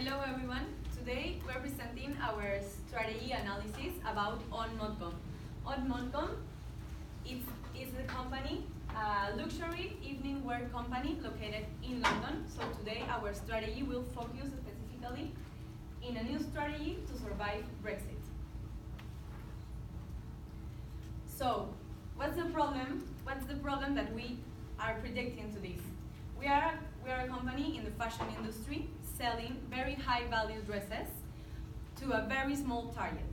Hello everyone. Today we're presenting our strategy analysis about On.com. On.com is a company, a luxury evening wear company located in London. So today our strategy will focus specifically in a new strategy to survive Brexit. So what's the problem? What's the problem that we are predicting to this? We are a company in the fashion industry selling very high value dresses to a very small target.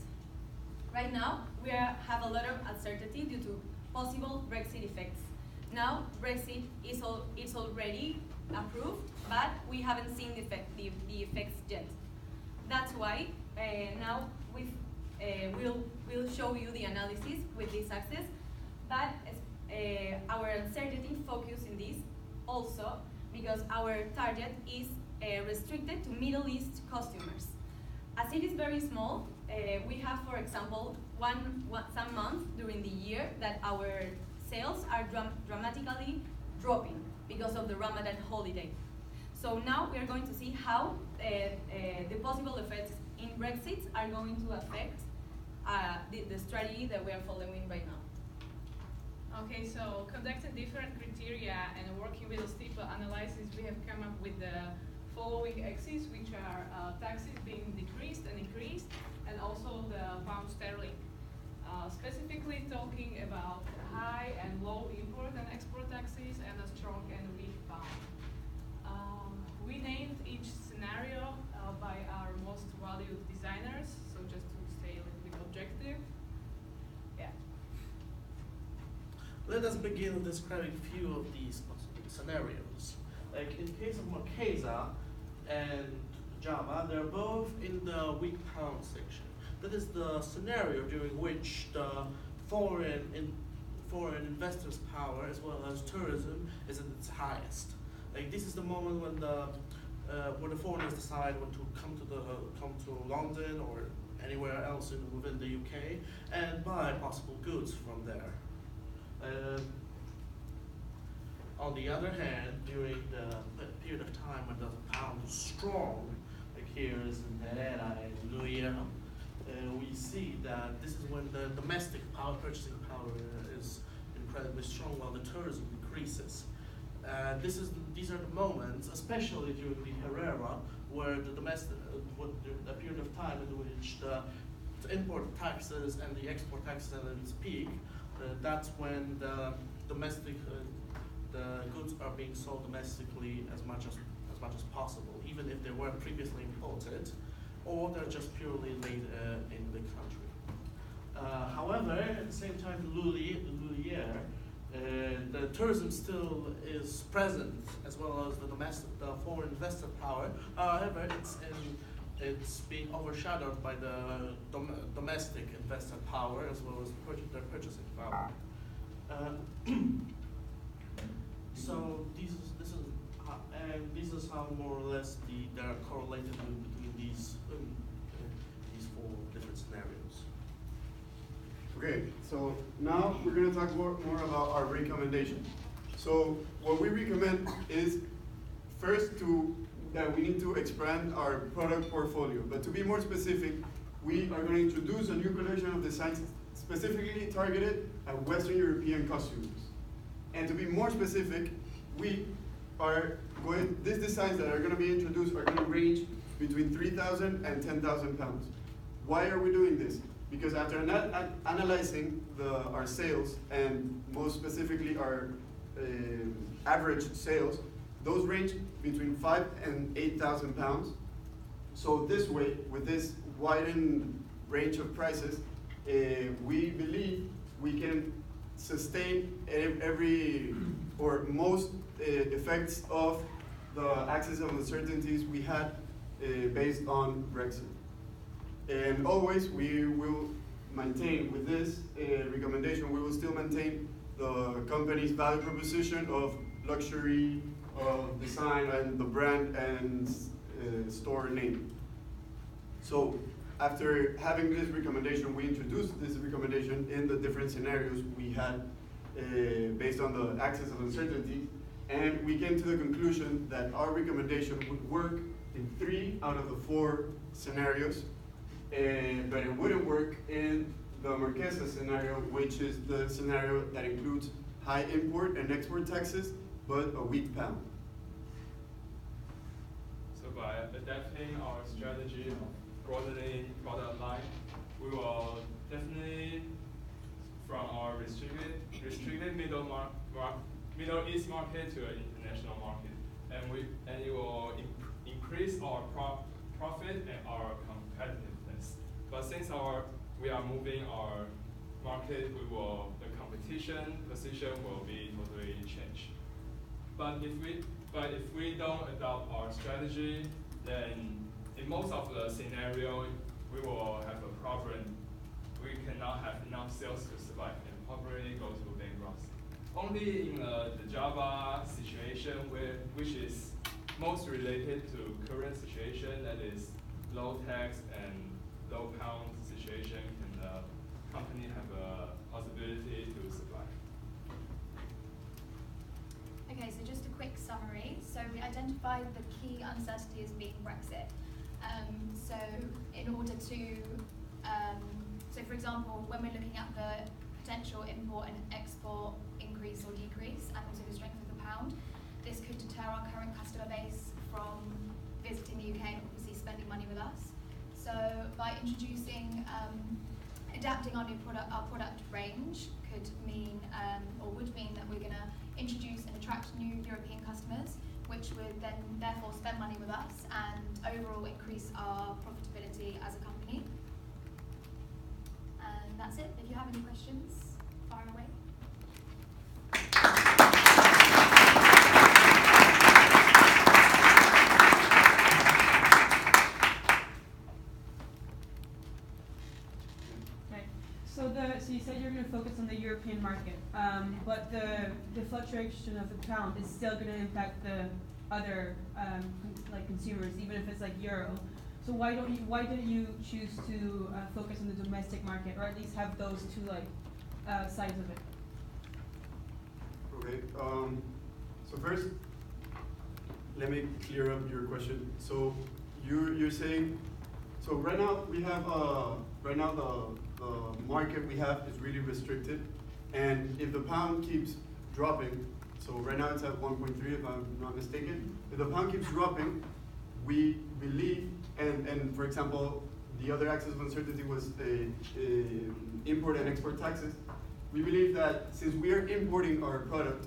Right now, we have a lot of uncertainty due to possible Brexit effects. Now, Brexit is already approved, but we haven't seen the effects yet. That's why now we'll show you the analysis with this access, but our uncertainty focus in this also because our target is restricted to Middle East customers. As it is very small, we have, for example, some months during the year that our sales are dramatically dropping because of the Ramadan holiday. So now we are going to see how the possible effects in Brexit are going to affect the strategy that we are following right now. Okay, so conducting different criteria and working with a steeper analysis, we have come up with the following axes, which are taxes being decreased and increased, and also the pound sterling. Specifically talking about high and low import and export taxes and a strong and weak pound. We named each scenario by our most valued designers, so just to stay a little bit objective. Yeah. Let us begin with describing a few of these possible scenarios. Like in case of Marquesa and Java, they're both in the weak pound section. That is the scenario during which the foreign investors' power as well as tourism is at its highest. Like this is the moment when the foreigners decide when to come to London or anywhere else within the UK and buy possible goods from there. On the other hand, during the period of time when the pound is strong, like here is in Herrera and Luya, we see that this is when the domestic purchasing power is incredibly strong while the tourism decreases. These are the moments, especially during the Herrera, where the period of time in which the import taxes and the export taxes are at its peak. That's when the goods are being sold domestically as much as possible, even if they were previously imported, or they're just purely made in the country. However, at the same time, Lulier, the tourism still is present as well as the foreign investor power. However, it's being overshadowed by the domestic investor power as well as their purchasing power. So this is how more or less they are correlated between these four different scenarios. Okay, so now we're going to talk more about our recommendation. So what we recommend is first that we need to expand our product portfolio. But to be more specific, we are going to introduce a new collection of designs specifically targeted at Western European customers. And to be more specific, these designs that are going to be introduced are going to range between 3,000 and 10,000 pounds. Why are we doing this? Because after analyzing our sales, and most specifically our average sales, those range between 5,000 and 8,000 pounds. So this way, with this widened range of prices, we believe we can sustain most effects of the axis of uncertainties we had based on Brexit. And always we will maintain, with this recommendation, we will still maintain the company's value proposition of luxury, design, and the brand and store name. So after having this recommendation, we introduced this recommendation in the different scenarios we had based on the axis of uncertainty. And we came to the conclusion that our recommendation would work in 3 out of the 4 scenarios, but it wouldn't work in the Marquesa scenario, which is the scenario that includes high import and export taxes, but a weak pound. So by adapting our strategy of broadening product line, we will definitely from our restricted Middle East market to an international market, and it will increase our profit and our competitiveness. But since we are moving our market, the competition position will be totally changed. But if we don't adopt our strategy, then in most of the scenario, we will have a problem. We cannot have enough sales to survive and probably go to bankruptcy. Only in the Java situation, which is most related to current situation, that is low tax and low pound situation, can the company have a possibility to survive. Okay, so just a quick summary. So we identified the key uncertainties being Brexit. So in order to, so for example, when we're looking at the potential import and export increase or decrease, and also the strength of the pound, this could deter our current customer base from visiting the UK and obviously spending money with us. So by introducing, adapting our product range could mean, or would mean that we're going to introduce and attract new European customers, which would then therefore spend money with us and overall increase our profitability as a company. And that's it. If you have any questions, fire away. So you said you're going to focus on the European market, but the fluctuation of the pound is still going to impact the other like consumers, even if it's like euro. So why didn't you choose to focus on the domestic market, or at least have those two like sides of it? Okay. So first, let me clear up your question. So you're saying, so right now we have the market we have is really restricted, and if the pound keeps dropping, so right now it's at 1.3 if I'm not mistaken. If the pound keeps dropping, we believe, and for example, the other axis of uncertainty was import and export taxes. We believe that since we are importing our product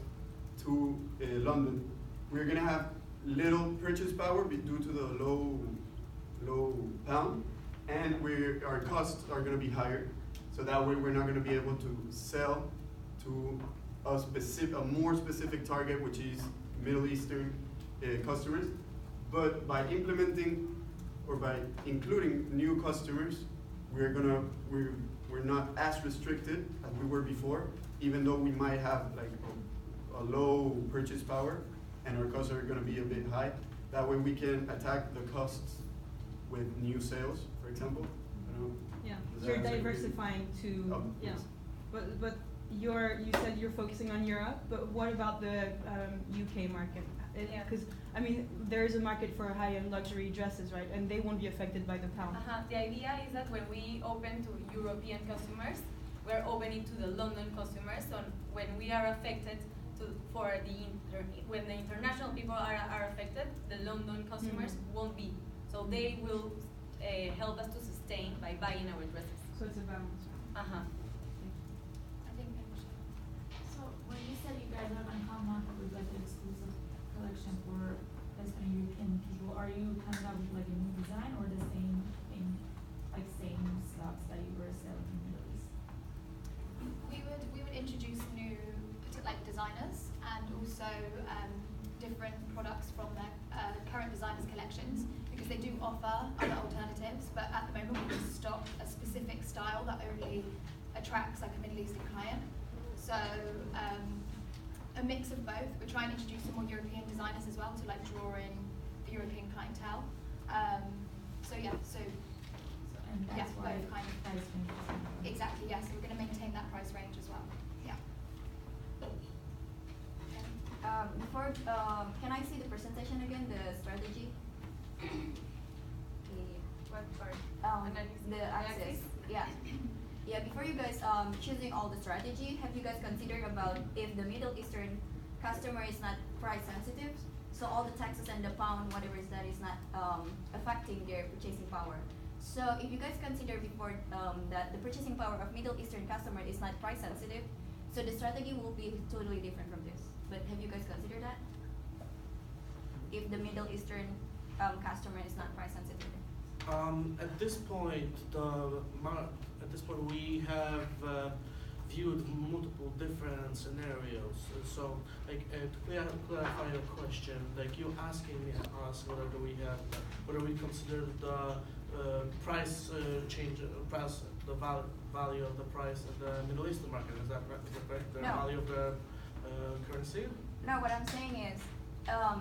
to London, we're going to have little purchase power due to the low pound, and our costs are going to be higher. So that way we're not going to be able to sell to a more specific target, which is Middle Eastern customers. But by implementing or by including new customers, we're not as restricted as we were before, even though we might have like a low purchase power and our costs are going to be a bit high. That way we can attack the costs with new sales, for example. Yeah, you're diversifying to yes. But you said you're focusing on Europe, but what about the UK market? Because I mean, there is a market for high-end luxury dresses, right? And they won't be affected by the pound. The idea is that when we open to European customers, we're opening to the London customers. So when we are affected when the international people are affected, the London customers won't be. So they will help us to sustain by buying our dresses. So it's a balance. I think so when you said you guys are going to come up with like an exclusive collection for Western European people, are you coming up with like a new design or the same thing, like same stocks that you were selling in the Middle East? we would introduce new like designers and also different products from their current designers' collections, because they do offer other alternatives, but at the moment we just stock a specific style that only attracts like a Middle Eastern client. So a mix of both. We're trying to introduce some more European designers as well to like draw in the European clientele. And that's why both kind of price range is similar. Exactly, yes. So we're going to maintain that price range as well. Yeah. Can I see the presentation again, the strategy? What part? The access, yeah. Yeah, before you guys choosing all the strategy, have you guys considered about if the Middle Eastern customer is not price sensitive, so all the taxes and the pound, whatever is that, is not affecting their purchasing power. So if you guys consider before that the purchasing power of Middle Eastern customer is not price sensitive, so the strategy will be totally different from this. But have you guys considered that? If the Middle Eastern customer is not price sensitive? At this point, we have viewed multiple different scenarios. So, like, to clarify your question, like you asking us whether we consider the price change, the value of the price in the Middle Eastern market. Is that correct? The No. value of the currency? No, what I'm saying is,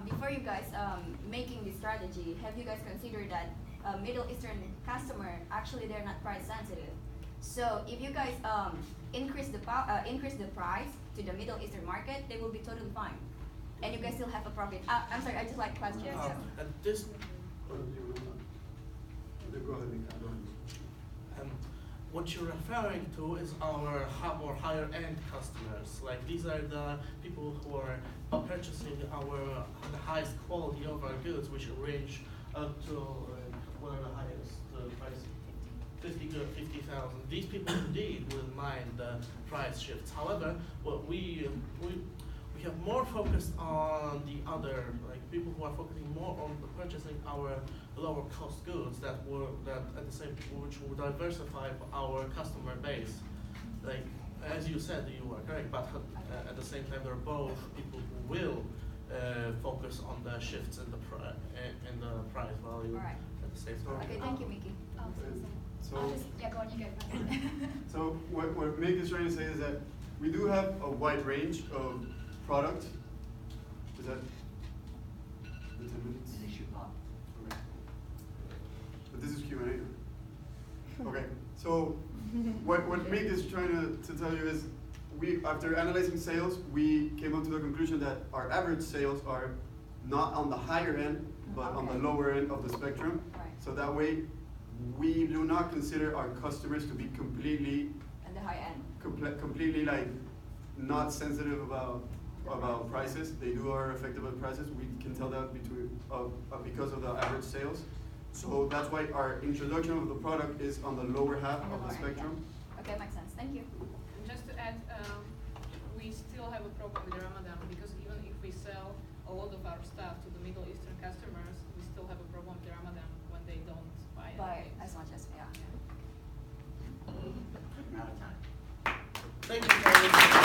before you guys making this strategy, have you guys considered that Middle Eastern customer, actually they're not price sensitive. So if you guys increase the price to the Middle Eastern market, they will be totally fine, and you guys still have a profit. I'm sorry, I just like questions. At this, Go ahead, Mika, go ahead. what you're referring to is our more higher end customers. Like these are the people who are purchasing the highest quality of our goods, which range up to what are the highest price? 50,000. These people indeed will mind the price shifts. However, what we have more focused on the other, like people who are focusing more on purchasing our lower cost goods which will diversify our customer base. Like as you said, you are correct, but at the same time, there are both people who will focus on the shifts in the price value Alright. at the same time. Okay, thank you, Mickey. So, Go on, you go. so what Mick is trying to say is that we do have a wide range of products. Is that the 10 minutes? Okay. But this is Q&A. Okay, so what Mick is trying to tell you is, after analyzing sales, we came up to the conclusion that our average sales are not on the higher end, but on the lower end of the spectrum. Right. So that way, we do not consider our customers to be completely, And the high end. completely like not sensitive about prices. They are affected by prices. We can tell that because of the average sales. So that's why our introduction of the product is on the lower half On the of the lower end, spectrum. yeah. Okay, makes sense. Thank you. And just to add, we still have a problem with Ramadan because even if we sell a lot of our stuff to the Middle Eastern customers, we still have a problem with Ramadan when they don't buy But anything. as much as, yeah. Thank you, Karen.